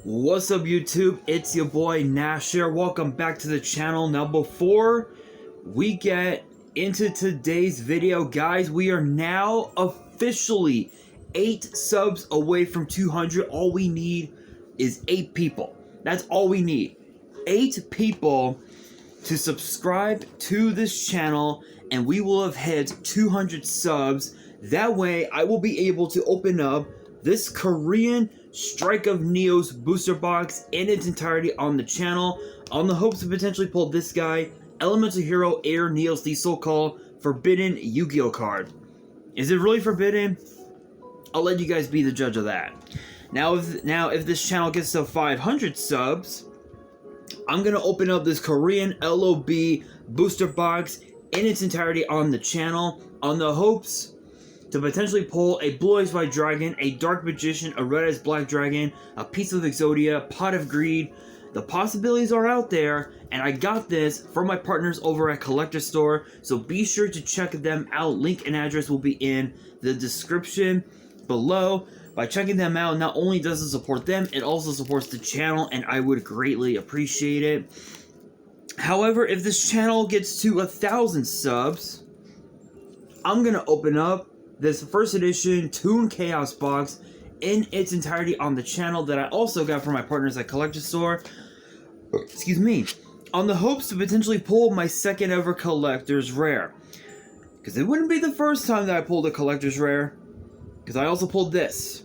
What's up YouTube? It's your boy Nash here. Welcome back to the channel. Now before we get into today's video, guys, we are now officially 8 subs away from 200. All we need is 8 people. That's all we need. 8 people to subscribe to this channel and we will have hit 200 subs. That way I will be able to open up this Korean Strike of Neo's booster box in its entirety on the channel, on the hopes to potentially pull this guy, Elemental Hero Air Neos, the so-called forbidden Yu-Gi-Oh card. Is it really forbidden? I'll let you guys be the judge of that. Now if this channel gets to 500 subs, I'm gonna open up this Korean LOB booster box in its entirety on the channel, on the hopes to potentially pull a Blue Eyes White Dragon, a Dark Magician, a Red Eyes Black Dragon, a Piece of Exodia, Pot of Greed. The possibilities are out there, and I got this from my partners over at Collector Store, so be sure to check them out. Link and address will be in the description below. By checking them out, not only does it support them, it also supports the channel, and I would greatly appreciate it. However, if this channel gets to 1,000 subs, I'm gonna open up this first edition Toon Chaos box in its entirety on the channel that I also got from my partners at Collector Store. Excuse me. On the hopes to potentially pull my second ever Collector's Rare. Because it wouldn't be the first time that I pulled a Collector's Rare. Because I also pulled this.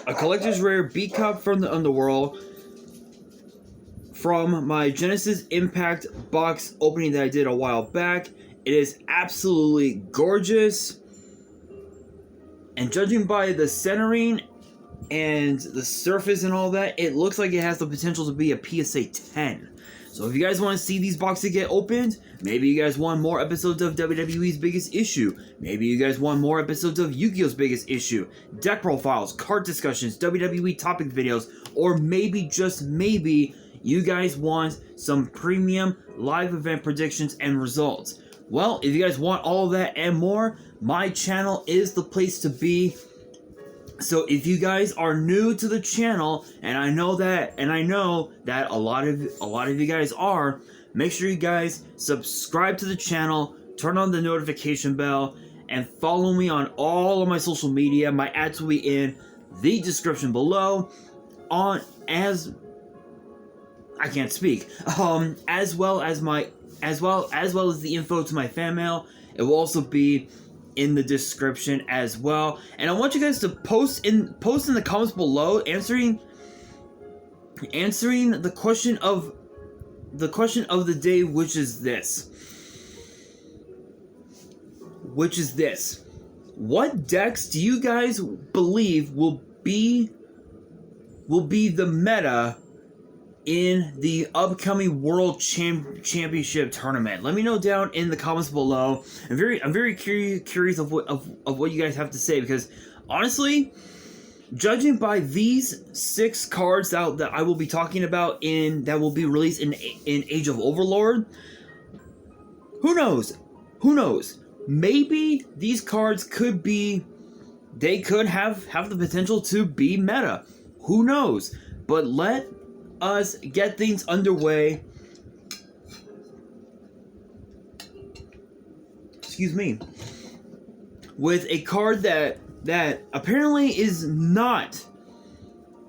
A Collector's Rare B-Cup from the Underworld. From my Genesis Impact box opening that I did a while back. It is absolutely gorgeous. And judging by the centering and the surface and all that, it looks like it has the potential to be a PSA 10. So if you guys want to see these boxes get opened, maybe you guys want more episodes of WWE's Biggest Issue, maybe you guys want more episodes of Yu-Gi-Oh's Biggest Issue, deck profiles, card discussions, WWE topic videos, or maybe, just maybe, you guys want some premium live event predictions and results. Well, if you guys want all of that and more, my channel is the place to be. So if you guys are new to the channel, and I know that a lot of you guys are, make sure you guys subscribe to the channel, turn on the notification bell, and follow me on all of my social media. My ads will be in the description below, as well as the info to my fan mail. It will also be in the description as well. And I want you guys to post in the comments below answering the question of the day, which is this. What decks do you guys believe will be the meta in the upcoming World Championship tournament? Let me know down in the comments below. I'm very curious of what you guys have to say, because honestly, judging by these 6 cards that I will be talking about that will be released in Age of Overlord, who knows? Maybe these cards could have the potential to be meta. Who knows? But let us get things underway. Excuse me. With a card that apparently is not.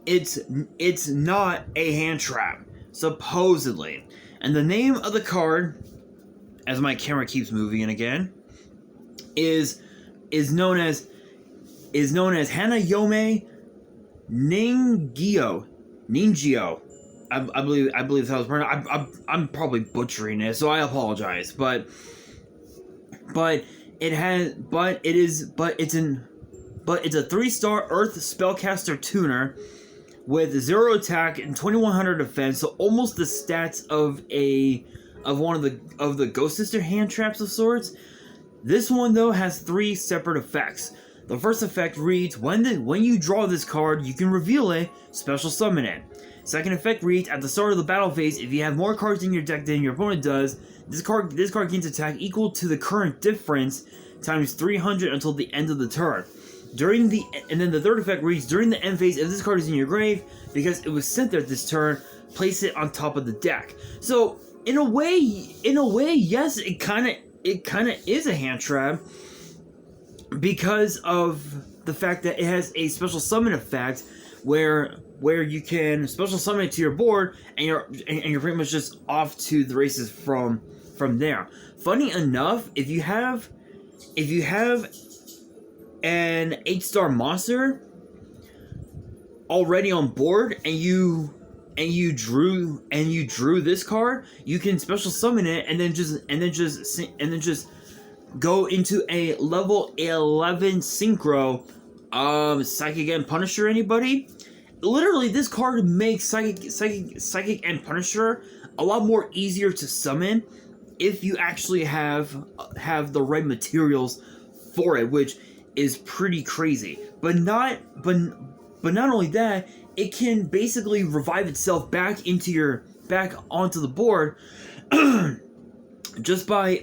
It's not a hand trap, supposedly. And the name of the card, as my camera keeps moving again, is known as Hanayome Ningyo. I believe that was pronounced. I'm probably butchering it, so I apologize. But it's a 3-star Earth Spellcaster Tuner with 0 attack and 2100 defense, so almost the stats of one of the Ghost Sister hand traps of sorts. This one though has 3 separate effects. The first effect reads, when you draw this card, you can reveal it, special summon it. Second effect reads, at the start of the battle phase, if you have more cards in your deck than your opponent does, this card gains attack equal to the current difference times 300 until the end of the turn. and then the third effect reads, during the end phase, if this card is in your grave, because it was sent there this turn, place it on top of the deck. So, in a way, yes, it kind of is a hand trap, because of the fact that it has a special summon effect, where you can special summon it to your board, and you're pretty much just off to the races from there. Funny enough, if you have an 8-star monster already on board, and you drew this card, you can special summon it, and then just go into a level 11 synchro, Psychic and Punisher. Anybody? Literally, this card makes Psychic and Punisher a lot more easier to summon if you actually have the right materials for it, which is pretty crazy. But not only that, it can basically revive itself back onto the board just by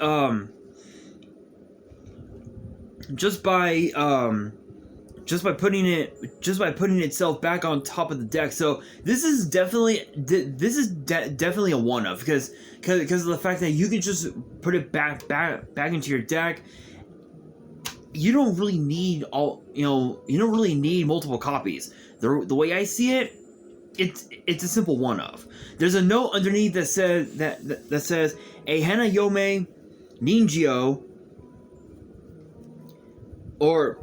putting itself back on top of the deck. So this is definitely a one-off, because of the fact that you can just put it back into your deck. You don't really need multiple copies. The way I see it, it's a simple one-off. There's a note underneath that says a Hana Yome Ninjio, or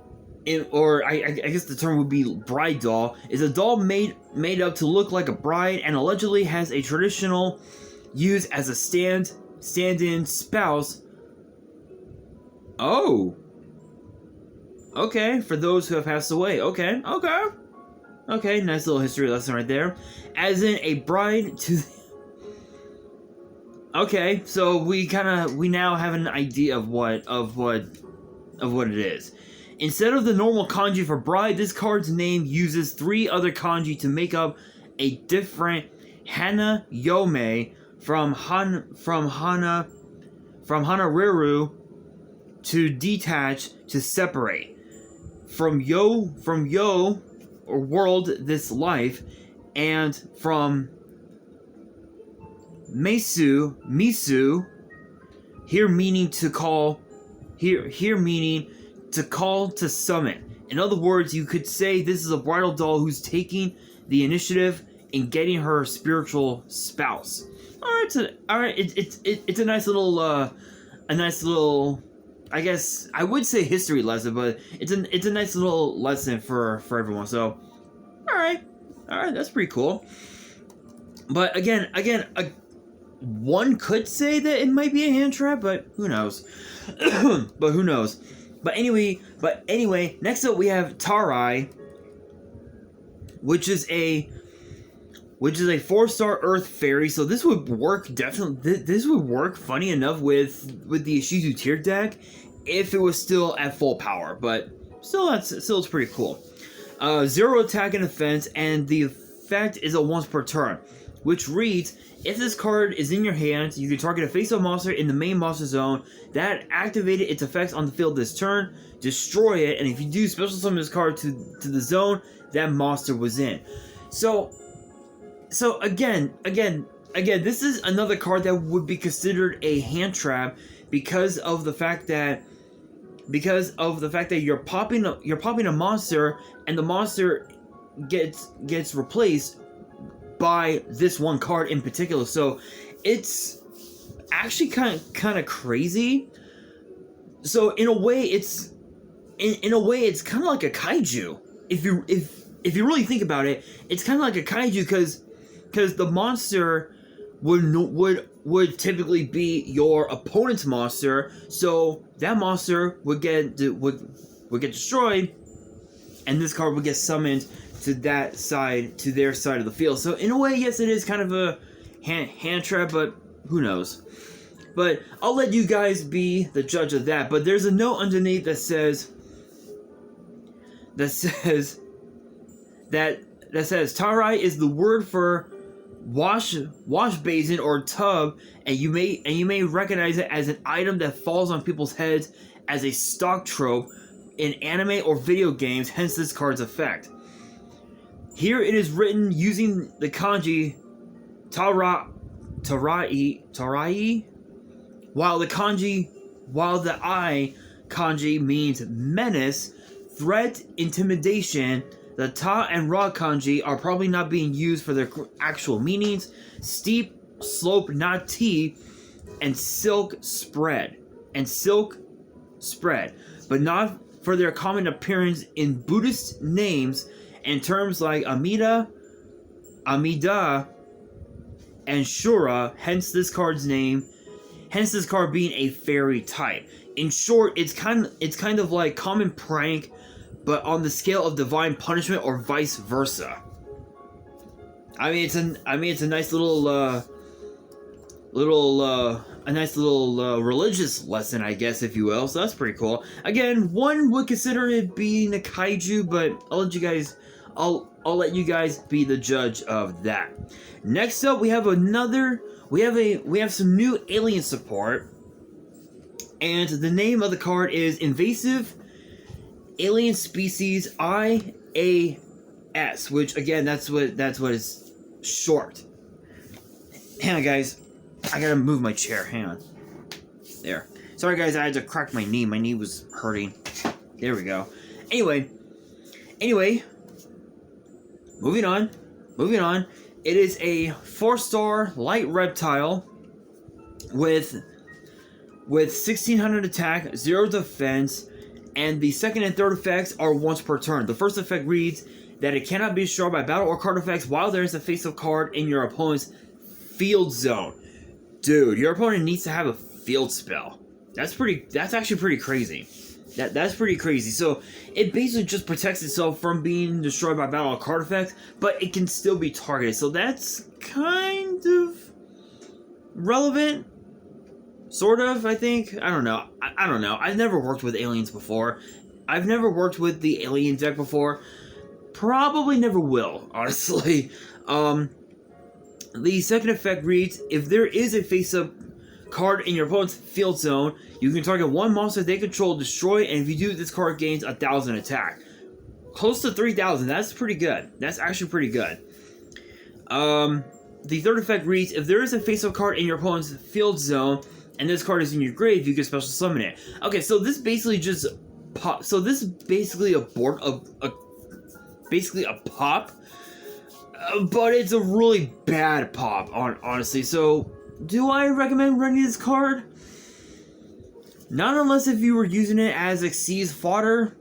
I guess the term would be bride doll, is a doll made up to look like a bride, and allegedly has a traditional use as a stand-in spouse. Oh. Okay, for those who have passed away. Okay, nice little history lesson right there. As in a bride to... Okay, so we now have an idea of what it is. Instead of the normal kanji for bride, this card's name uses 3 other kanji to make up a different Hana Yome from Hanariru, to detach, to separate. From yo or world, this life, and from misu, here meaning to call, here meaning to call, to summon. In other words, you could say this is a bridal doll who's taking the initiative in getting her spiritual spouse. It's a nice little, I guess I would say history lesson, but it's a nice little lesson for everyone. So, all right, that's pretty cool. But again, one could say that it might be a hand trap, but who knows? But anyway, next up we have Tarai, which is a 4-star Earth Fairy. So this would work definitely. This would work, funny enough, with the Ishizu tier deck if it was still at full power. But still, it's pretty cool. 0 attack and defense, and the effect is a once per turn, which reads: if this card is in your hand, you can target a face-up monster in the main monster zone that activated its effects on the field this turn, destroy it, and if you do, special summon this card to the zone that monster was in. So again, this is another card that would be considered a hand trap because of the fact that you're popping a monster, and the monster gets replaced by this one card in particular. So it's actually kind of crazy. So in a way, it's kind of like a kaiju. If you really think about it, it's kind of like a kaiju because the monster would typically be your opponent's monster, so that monster would get destroyed, and this card would get summoned to their side of the field. So in a way, yes, it is kind of a hand trap, but who knows? But I'll let you guys be the judge of that. But there's a note underneath that says Tarai is the word for wash basin or tub, and you may recognize it as an item that falls on people's heads as a stock trope in anime or video games, hence this card's effect. Here it is written using the kanji Tarai, while the I kanji means menace, threat, intimidation. The Ta and Ra kanji are probably not being used for their actual meanings. Steep slope, not T, and silk spread, but not for their common appearance in Buddhist names and terms like Amida, and Shura. Hence this card being a fairy type. In short, it's kind of like common prank, but on the scale of divine punishment or vice versa. I mean, it's a nice little religious lesson, I guess, if you will. So that's pretty cool. Again, one would consider it being a kaiju, but I'll let you guys be the judge of that. Next up, we have some new alien support, and the name of the card is Invasive Alien Species IAS, which again, that's what it's short. Hang on, guys. I gotta move my chair. Hang on. There. Sorry, guys. I had to crack my knee. My knee was hurting. There we go. Anyway. Moving on. It is a 4-star light reptile with 1600 attack, 0 defense, and the second and third effects are once per turn. The first effect reads that it cannot be destroyed by battle or card effects while there is a face-up card in your opponent's field zone. Dude, your opponent needs to have a field spell. That's actually pretty crazy. That's pretty crazy. So it basically just protects itself from being destroyed by battle or card effects, but it can still be targeted. So that's kind of relevant. Sort of, I think. I don't know. I don't know. I've never worked with aliens before. I've never worked with the alien deck before. Probably never will, honestly. The second effect reads, if there is a face-up card in your opponent's field zone, you can target one monster they control, destroy, and if you do, this card gains 1,000 attack. Close to 3,000. That's pretty good. That's actually pretty good. The third effect reads, if there is a face-up card in your opponent's field zone, and this card is in your grave, you can special summon it. Okay, so this basically just pop. So this is basically basically a pop, but it's a really bad pop, honestly. So, do I recommend running this card? Not unless if you were using it as Xyz fodder.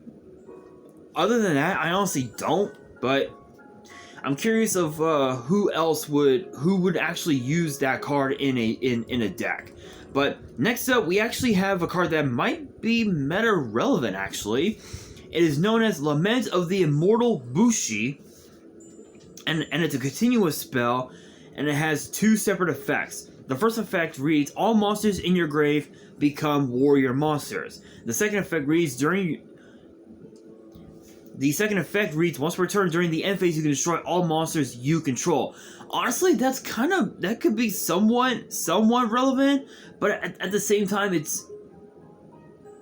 Other than that, I honestly don't. But I'm curious of who would actually use that card in a deck. But next up, we actually have a card that might be meta relevant. Actually, it is known as Lament of the Immortal Bushi, and it's a continuous spell, and it has 2 separate effects. The first effect reads, all monsters in your grave become warrior monsters. The second effect reads, once per turn during the end phase, you can destroy all monsters you control. Honestly, that could be somewhat relevant, but at the same time, it's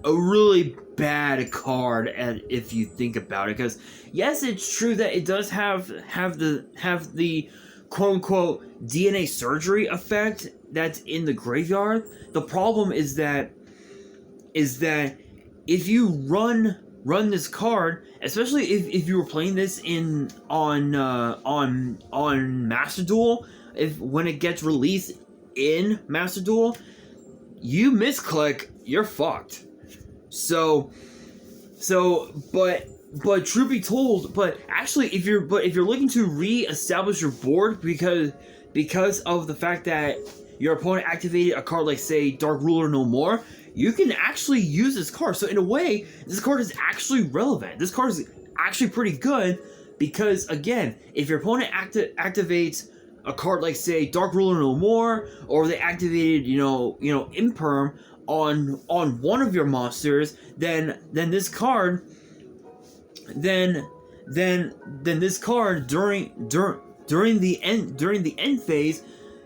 a really bad card if you think about it. Because yes, it's true that it does have the quote unquote DNA surgery effect that's in the graveyard. The problem is that if you run this card, especially if you were playing this on Master Duel, when it gets released in Master Duel, you misclick, you're fucked. But truth be told, actually if you're looking to re-establish your board because of the fact that your opponent activated a card like, say, Dark Ruler No More, you can actually use this card. So in a way, this card is actually relevant. This card is actually pretty good because, again, if your opponent activates a card like, say, Dark Ruler No More, or they activated, Imperm on one of your monsters, then this card this card during the end phase,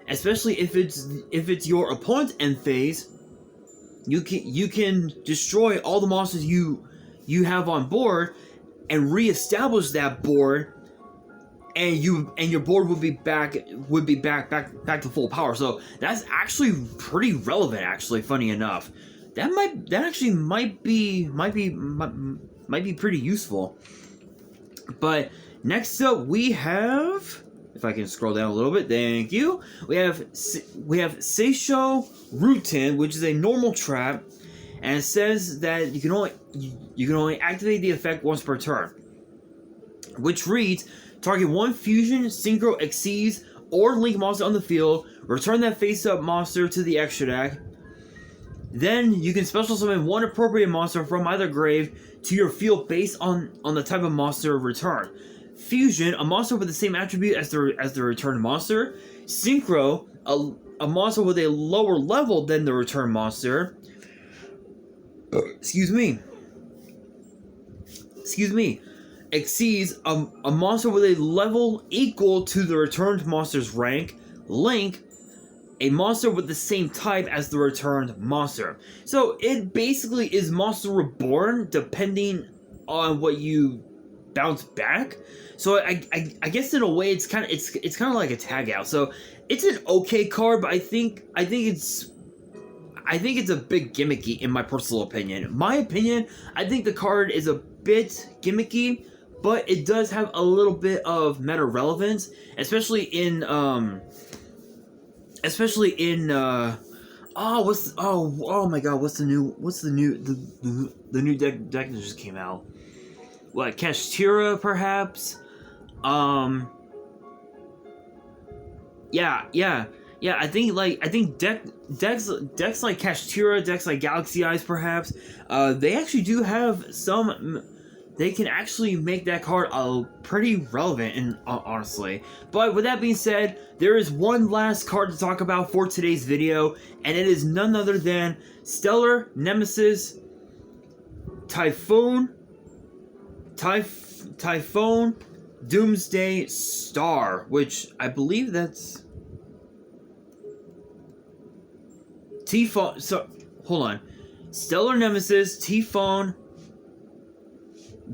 especially if it's your opponent's end phase, you can destroy all the monsters you you have on board and reestablish that board, and your board would be back to full power. So that's actually pretty relevant. Actually, funny enough, that actually might be pretty useful. But next up we have, if I can scroll down a little bit, thank you. We have Seisho Rutin, which is a normal trap, and it says that you can only activate the effect once per turn, which reads: target one fusion, synchro, exceeds, or link monster on the field. Return that face-up monster to the extra deck. Then you can special summon one appropriate monster from either grave to your field based on the type of monster returned. Fusion, a monster with the same attribute as the returned monster. Synchro, a monster with a lower level than the returned monster. Excuse me. Exceeds, a monster with a level equal to the returned monster's rank. Link, a monster with the same type as the returned monster. So it basically is Monster Reborn, depending on what you bounce back. So I guess in a way it's kind of like a tag out. So it's an okay card, but I think it's a bit gimmicky in my personal opinion. I think the card is a bit gimmicky, but it does have a little bit of meta relevance, especially in oh my god, what's the new deck that just came out? What, Kashtira perhaps? Yeah, I think decks like Kashtira, decks like Galaxy Eyes perhaps, they actually do have some. They can actually make that card pretty relevant, and honestly. But with that being said, there is one last card to talk about for today's video, and it is none other than Stellar Nemesis Typhoon Doomsday Star, which I believe that's Typhon. So hold on, Stellar Nemesis Typhon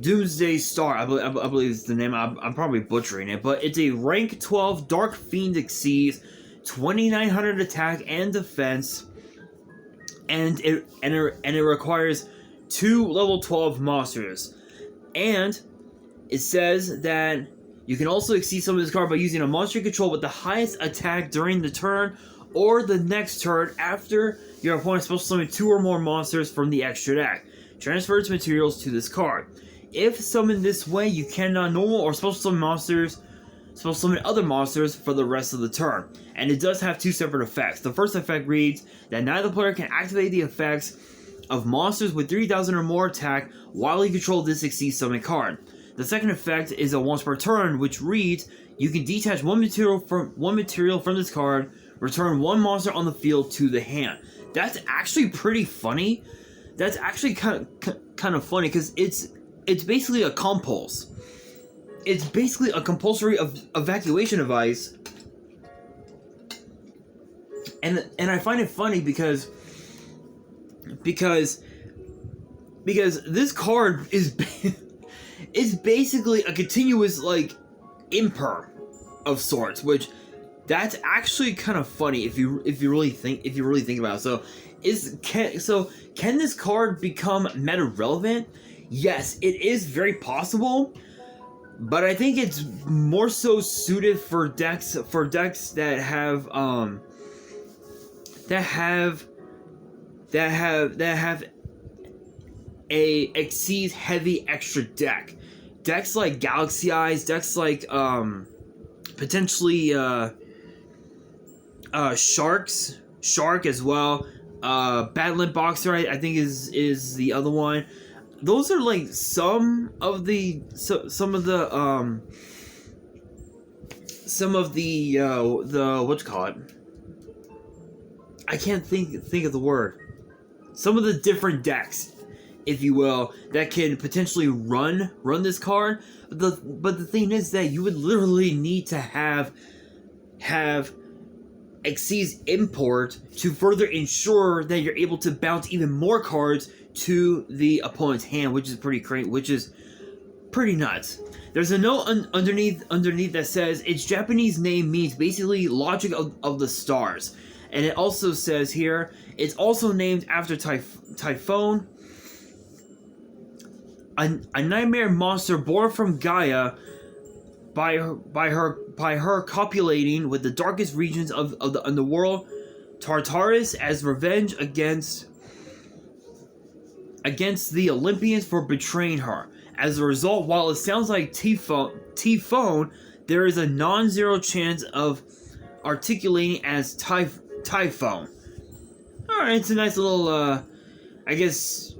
Doomsday Star, I believe is the name. I'm probably butchering it, but it's a rank 12 Dark Fiend, exceeds 2,900 attack and defense, and it requires 2 level 12 monsters. And it says that you can also exceed some of this card by using a monster you control with the highest attack during the turn or the next turn after your opponent special summon 2 or more monsters from the extra deck. Transfer its materials to this card. If summoned this way, you cannot normal or special summon other monsters for the rest of the turn. And it does have 2 separate effects. The first effect reads that neither player can activate the effects of monsters with 3,000 or more attack while you control this exceed summon card. The second effect is a once per turn, which reads you can detach one material from this card, return 1 monster on the field to the hand. That's actually pretty funny. That's actually kind of funny because it's basically a compulse. It's basically a compulsory evacuation device. And I find it funny because this card is basically a continuous like imper of sorts, which that's actually kind of funny if you really think about it. So can this card become meta relevant? Yes, it is very possible, but I think it's more so suited for decks that have a exceed heavy extra deck. Decks like Galaxy Eyes, decks like potentially Shark as well. Battling Boxer, I think is the other one. Those are like some of the what you call it? I can't think of the word. Some of the different decks, if you will, that can potentially run this card. But the thing is that you would literally need to have Xyz's import to further ensure that you're able to bounce even more cards to the opponent's hand, which is pretty nuts. There's a note underneath that says its Japanese name means basically logic of the stars. And it also says here, it's also named after Typhon, a nightmare monster born from Gaia by her copulating with the darkest regions of the underworld, Tartarus, as revenge against the Olympians for betraying her. As a result, while it sounds like Typhon, there is a non-zero chance of articulating as Typhon. Alright, it's a nice little, I guess,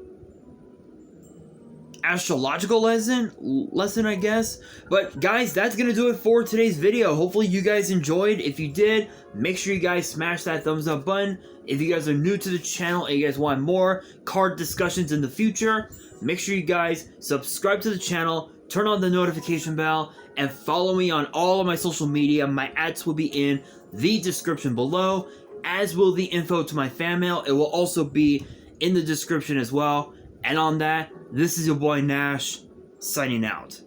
astrological lesson, I guess. But guys, that's gonna do it for today's video. Hopefully you guys enjoyed. If you did, make sure you guys smash that thumbs up button. If you guys are new to the channel and you guys want more card discussions in the future, make sure you guys subscribe to the channel, turn on the notification bell, and follow me on all of my social media. My ads will be in the description below, as will the info to my fan mail. It will also be in the description as well. And on that, this is your boy Nash, signing out.